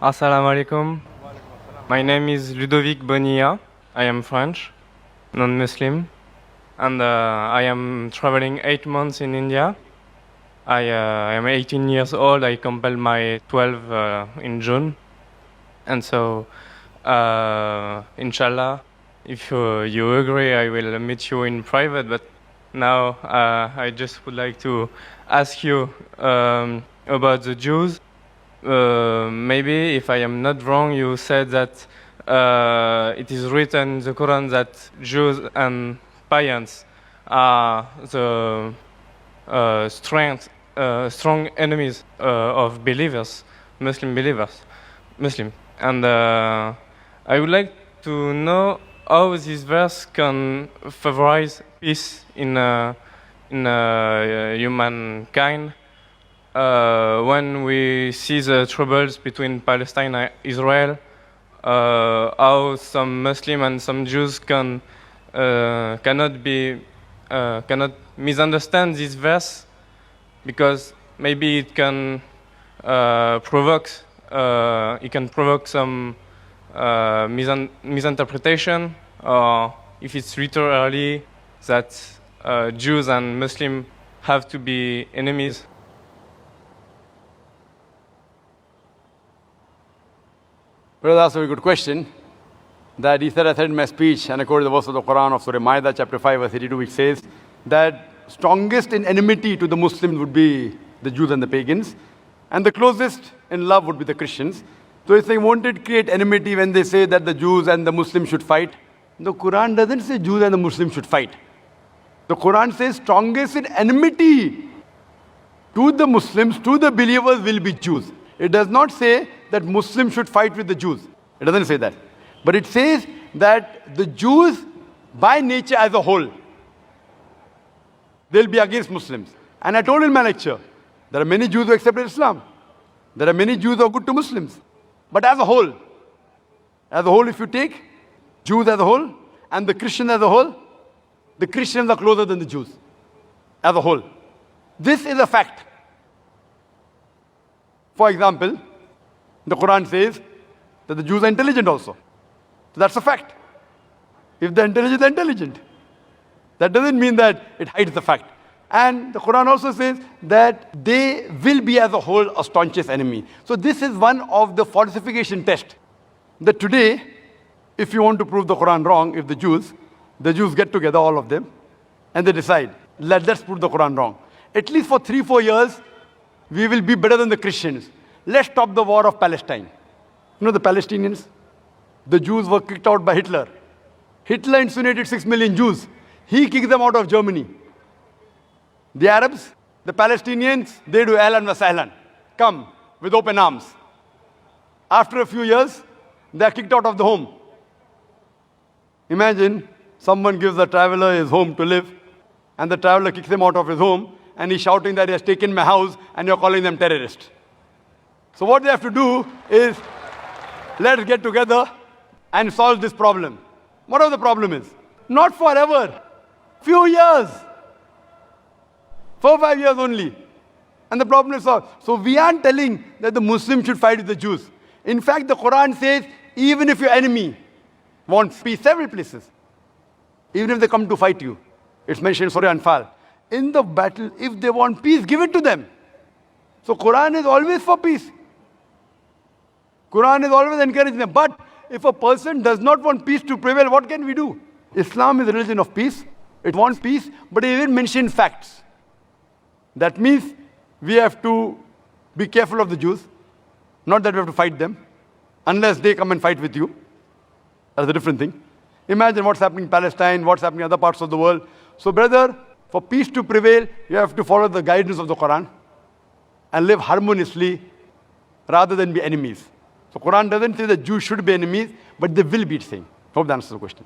Assalamu alaikum. My name is Ludovic Bonilla. I am French, non-Muslim, and I am traveling 8 months in India. I am 18 years old. I completed my 12 in June, and so inshallah, if you agree, I will meet you in private. But now I just would like to ask you about the Jews. Maybe if I am not wrong, you said that it is written in the Quran that Jews and pagans are the strong enemies of believers, Muslim believers, Muslim. And I would like to know how this verse can favorize peace in humankind. When we see the troubles between Palestine and Israel, how some Muslim and some Jews cannot misunderstand this verse, because maybe it can provoke some misinterpretation, or if it's literally that Jews and Muslims have to be enemies. Brother, that's a very good question. That he said, I said in my speech, and I quoted the verse of the Quran of Surah Ma'idah, chapter 5, verse 82, which says that strongest in enmity to the Muslims would be the Jews and the pagans, and the closest in love would be the Christians. So if they wanted to create enmity when they say that the Jews and the Muslims should fight, the Quran doesn't say Jews and the Muslims should fight. The Quran says strongest in enmity to the Muslims, to the believers will be Jews. It does not say that Muslims should fight with the Jews. It doesn't say that. But it says that the Jews, by nature as a whole, they'll be against Muslims. And I told in my lecture, there are many Jews who accepted Islam. There are many Jews who are good to Muslims. But as a whole, if you take Jews as a whole and the Christians as a whole, the Christians are closer than the Jews as a whole. This is a fact. For example, the Quran says that the Jews are intelligent also. So that's a fact. If they're intelligent, they're intelligent. That doesn't mean that it hides the fact. And the Quran also says that they will be as a whole a staunchest enemy. So this is one of the falsification tests. That today, if you want to prove the Quran wrong, if the Jews get together, all of them, and they decide, let's prove the Quran wrong. At least for 3-4 years, we will be better than the Christians. Let's stop the war of Palestine. You know the Palestinians? The Jews were kicked out by Hitler. Hitler incinerated 6 million Jews. He kicked them out of Germany. The Arabs, the Palestinians, they do ahlan wa sahlan. Come with open arms. After a few years, they are kicked out of the home. Imagine someone gives a traveler his home to live, and the traveler kicks him out of his home, and he's shouting that he has taken my house, and you're calling them terrorists. So what they have to do is, let's get together and solve this problem. Whatever the problem is. Not forever. Few years. 4-5 years only. And the problem is solved. So we aren't telling that the Muslims should fight with the Jews. In fact, the Quran says, even if your enemy wants peace, several places, even if they come to fight you, it's mentioned in Surah Anfal, in the battle, if they want peace, give it to them. So Quran is always for peace. Quran is always encouraging them. But if a person does not want peace to prevail, what can we do? Islam is a religion of peace. It wants peace, but it even mentions facts. That means we have to be careful of the Jews. Not that we have to fight them, unless they come and fight with you. That's a different thing. Imagine what's happening in Palestine, what's happening in other parts of the world. So brother, for peace to prevail, you have to follow the guidance of the Quran and live harmoniously rather than be enemies. So Quran doesn't say that Jews should be enemies, but they will be, it's saying. Hope that answers the question.